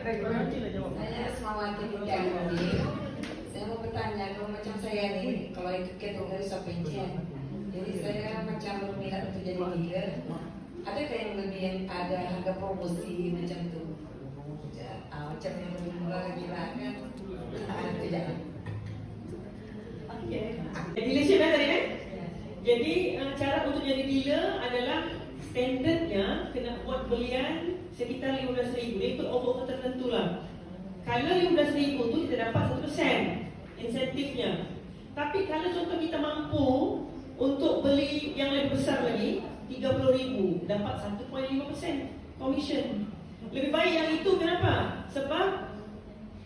Saya Asmawati Budianudi. Saya mau bertanya, kalau macam saya nih, kalau itu kategori subvention, jadi saya macam berminat untuk jadi dealer. Adakah yang lebih ada harga promosi macam itu? Macam yang lebih murah lagi lah kan? Tidak. Okay. Dealership tadi kan? Jadi cara untuk jadi dealer adalah standardnya kena buat belian sekitar 15,000. Dia ikut offer tertentu lah. Kalau 15,000 tu kita dapat 1% insentifnya. Tapi kalau contoh kita mampu untuk beli yang lebih besar lagi 30,000, dapat 1.5% commission. Lebih baik yang itu, kenapa? Sebab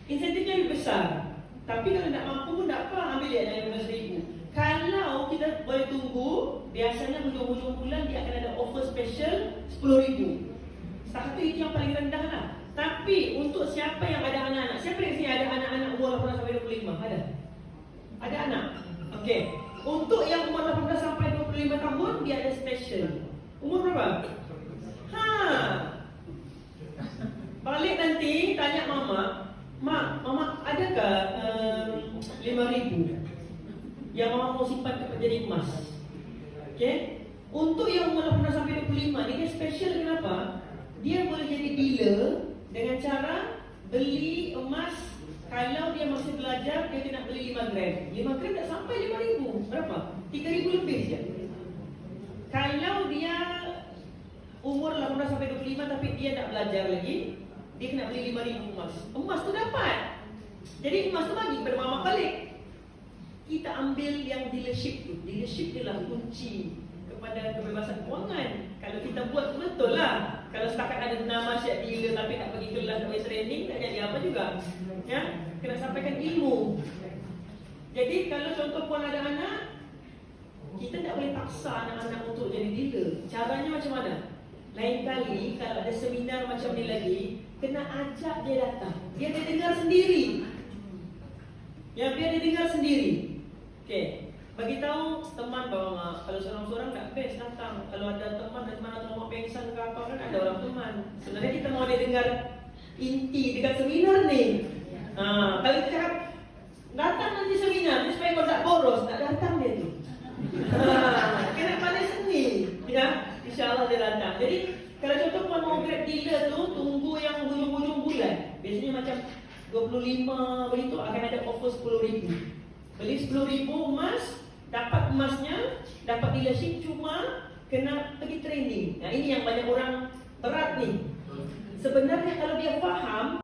insentifnya lebih besar. Tapi kalau tak mampu pun tak apa, ambil dia yang 15,000. Kalau kita boleh tunggu, biasanya hujung-hujung bulan dia akan ada offer special 10,000. Setakat itu yang paling rendah lah. Tapi untuk siapa yang ada anak-anak, siapa yang sini ada anak-anak umur 18 sampai 25? Ada? Ada anak? Okey. Untuk yang umur 18 sampai 25 tahun, dia ada special. Umur berapa? Balik nanti tanya mama, Mak, mama adakah 5,000 yang mama mau simpan jadi emas? Okey. Untuk yang umur 18 sampai 25 ni dia special, kenapa? Dia boleh jadi dealer dengan cara beli emas. Kalau dia masih belajar, dia kena beli 5 gram. 5 gram tak sampai 5,000. Berapa? 3,000 lebih je. Kalau dia umur 18 sampai 25 tapi dia tak belajar lagi, dia kena beli 5,000 emas. Emas tu dapat. Jadi emas tu bagi kepada mama balik. Kita ambil yang dealership tu. Dealership dia lah kunci kepada kebebasan kewangan. Kalau kita buat betul lah. Kalau setakat ada nama siap dealer tapi tak pergi kelas, tak pergi training, tak jadi apa juga. Ya, kena sampaikan ilmu. Jadi kalau contoh puan ada anak, kita tak boleh paksa anak-anak untuk jadi dealer. Caranya macam mana? Lain kali kalau ada seminar macam ni lagi, kena ajak dia datang. Biar dia dengar sendiri. Ya, biar dia dengar sendiri. Okey. Bagi tahu teman bahawa kalau seorang-seorang tak best datang. Kalau ada teman dari mana rumah pengsan ke apa kan ada orang teman. Sebenarnya kita mau dia dengar inti dekat seminar ni. Kalau kita cakap datang nanti seminar ni supaya kau tak boros, tak datang dia tu. Kena pandai seni. Ya, insya-Allah dia datang. Jadi kalau contoh puan mau grab dealer tu, tunggu yang hujung-hujung bulan. Biasanya macam 25 begitu akan ada offer 10,000. Beli 10,000 emas, dapat emasnya, dapat dealership, cuma kena pergi training. Nah ini yang banyak orang berat ni. Sebenarnya kalau dia faham